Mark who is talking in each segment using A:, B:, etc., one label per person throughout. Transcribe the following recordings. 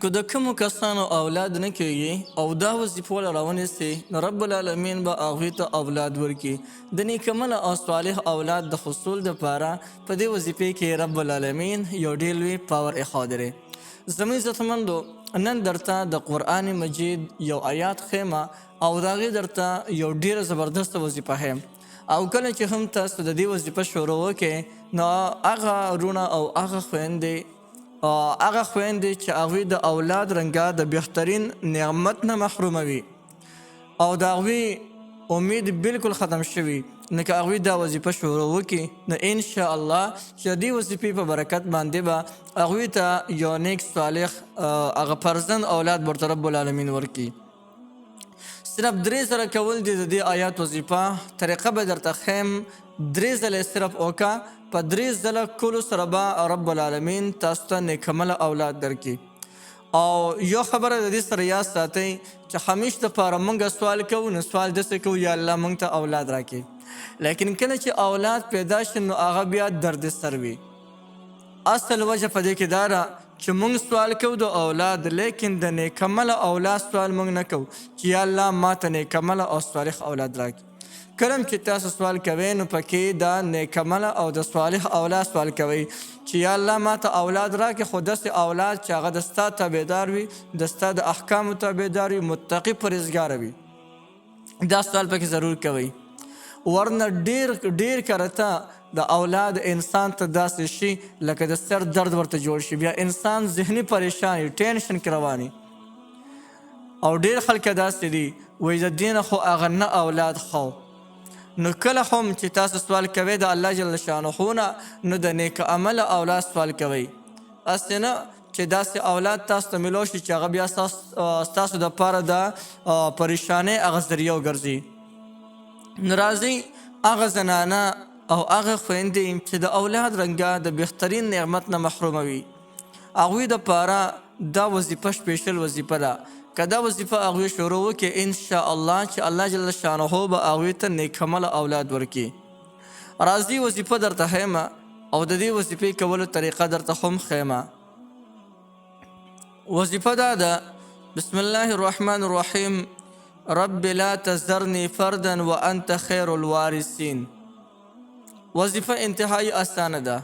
A: که د کومو کسانو اولاد نه کېږي او دا وظیفه ول راونیسي نو رب العالمین به هغوی ته اولاد ورکړي. د نیکمله او صالح اولاد د حصول دپاره په دې وظیفې کې رب العالمین یو ډېر لوی پاور ایښودی دی. زموږ عزتمندو نن درته د قرآن مجید یو آیات ښیم او د هغې درته یو ډېره زبردسته وظیفه ښیم او کله چې هم تاسو د دې وظیفه شروع وکړئ نو هغه وروڼه او هغه خویندې چې هغوی د اولاد رنګه د بهترین نعمت نه محروموي او د هغوی امید بالکل ختم شوي، نو که هغوی دا وظیفه شروع وکړي نو انشاءالله چې د دې وظیفې په برکت باندې به هغوی ته یو نیک صالح هغه فرزند اولاد ورته رب العالمین ورکړي. صرف 3 ځله کول دي د دې آیات وظیفه طریقه به درته ښیم. 3 ځله صرف وکړه، په 3 ځله کولو سره به رب العالمین تاسو ته نیکمله اولاد درکړي. او یو خبره د دې سره یاد ساتئ چې همیش دپاره موږ سوال کوو نو سوال داسې کوو یا الله موږ ته اولاد راکړي، لیکن کله چې اولاد پیدا شي نو هغه بیا دردسر وي. اصل وجه په دې کې دا ده چې موږ سوال کوو د اولاد، لیکن د نیکمله اولاد سوال موږ نه کوو چې یا الله ما ته نیکمله او صالح اولاد راکړي. کله چې تاسو سوال کوئ نو پکې د نیکمله او د صالح اولاد سوال کوئ چې یا الله ما ته اولاد راکړي، خو داسې اولاد چې هغه د ستا تابعدار وي، د ستا د احکامو تابعدار وي، متقي پرهیزګاره وي. دا سوال پکې ضرور کوئ، ورنه ډېر کرته د اولاد انسان ته داسې شي لکه د سر درد ورته جوړ شي، بیا انسان ذهني پریشان وي، ټینشن کې روان وي. او ډېر خلک داسې دي وایي د دې نه خو هغه نه اولاد خو. نو کله هم چې تاسو سوال کوئ د الله جل شانه نه نو د نیک عمله اولاد سوال کوئ، هسې نه چې داسې اولاد تاسو ته میلو شي چې هغه بیا ستاسو دپاره د پریشانۍ هغه ذریعه وګرځي. نو راځئ هغه زنانه او هغه خویندې چې د اولاد رنګه د بهترین نعمت نه محرومه وي، هغوی دپاره دا وظیفه سپیشل وظیفه ده. که دا وظیفه هغوی شروع وکړي انشاءالله چې الله جل شانه به هغوی ته نیکمله اولاد ورکړي. راځئ وظیفه درته ښیم او د دې وظیفې کولو طریقه درته هم ښیم. وظیفه دا ده: بسم الله الرحمن الرحیم رب لا تذرنی فردا وانت خیر الوارثین. وظیفه انتهایی اسانه ده،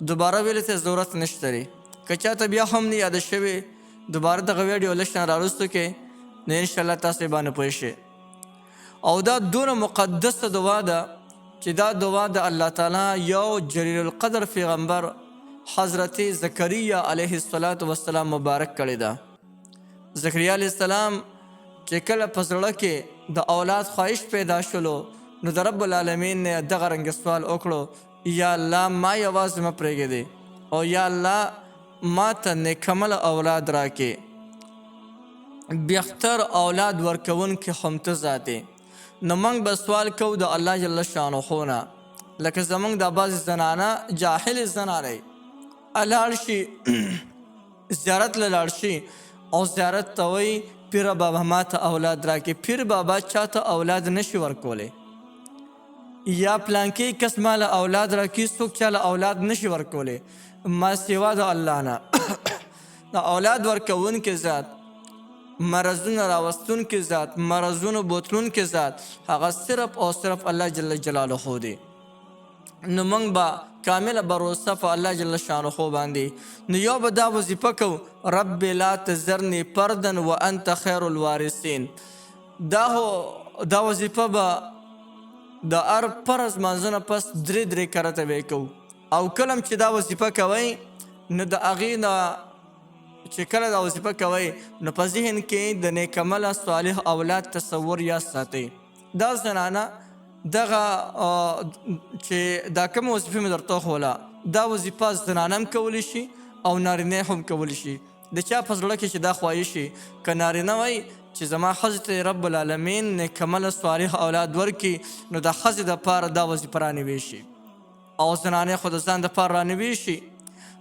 A: دوباره ویلو ته ضرورت نشته دی. که چاته بیا هم نه یاده شوې دوباره دغه ویډیو لږ نه راوروسته کې نو انشاءالله تاسې باندې پوه شئ. او دا دونه مقدسه دعا ده چې دا دعا د الله تعالی یو جلیل القدر پیغمبر حضرت زکریا علیه السلام مبارک کړې ده. زکریا علیه السلام چې کله په زړه کې د اولاد خواهش پیدا شلو نو د رب العالمین نه دغه رنګ سوال وکړو: یا الله ما یوازې مه پرېږدې او یا الله ما ته نیکمله اولاد راکې. بهتر اولاد ورکوونکې هم ته ذات یې. نو موږ به سوال کوو د الله جل شانه نه، لکه زموږ دا بعضې زنانه جاهلې زنانې لاړ شي زیارت له لاړ شي او زیارت ته وایي پیر بابا ما ته اولاد راکې. پیر بابا چا ته اولاد نشي ورکولی، یا پلانکې کس ما له اولاد راکې، څوک چا له اولاد نشي ورکولی ما سوا د الله نه. د اولاد ورکوونکې ذات، مرضونه راوستونکې ذات، مرضونه بوتلونکې ذات هغه صرف او صرف الله جل جلاله دی. نو موږ به کامله بروسه په الله جل شانه باندې نو یو به دا وظیفه کوو: رب لا تذرنی فردا وانت خیر الوارثین. دا وظیفه به د هر فرض لمانځه نه پس 3 کرته به یې کوو. او کله چې دا وظیفه کوئ نو د هغې نه چې کله دا وظیفه کوئ نو په ذهن کې د نیکمله صالح اولاد تصور یا ساتئ. دا زنانه دغه چې دا کوم وظیفه مې درته وښوله دا وظیفه زنانه هم کولی شي او نارینه هم کولی شي. د چا په زړه کې چې دا خواهش شي که نارینه وایي چې زما ښځې ته رب العالمین نیکمله صالح اولاد ورکړي نو د ښځې دپاره دا وظیفه رانوي شي او زنانې خو د ځان دپاره رانوي شي.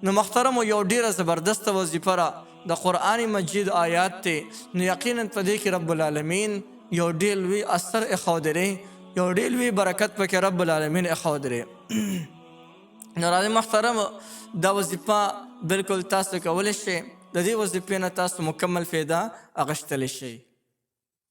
A: نو محترمو یو ډېره زبردسته وظیفه را د قرآن مجید آیات دی، نو یقینا په دې کې رب العالمین یو ډېر لوی اثر ایښودی دی، یو ډېر لوی برکت پکې رب العالمین ایښودی دی. نو راځئ محترمو دا وظیفه بالکل تاسو کولی شئ د دې وظیفې نه تاسو مکمل فایده اخیستلی شئ.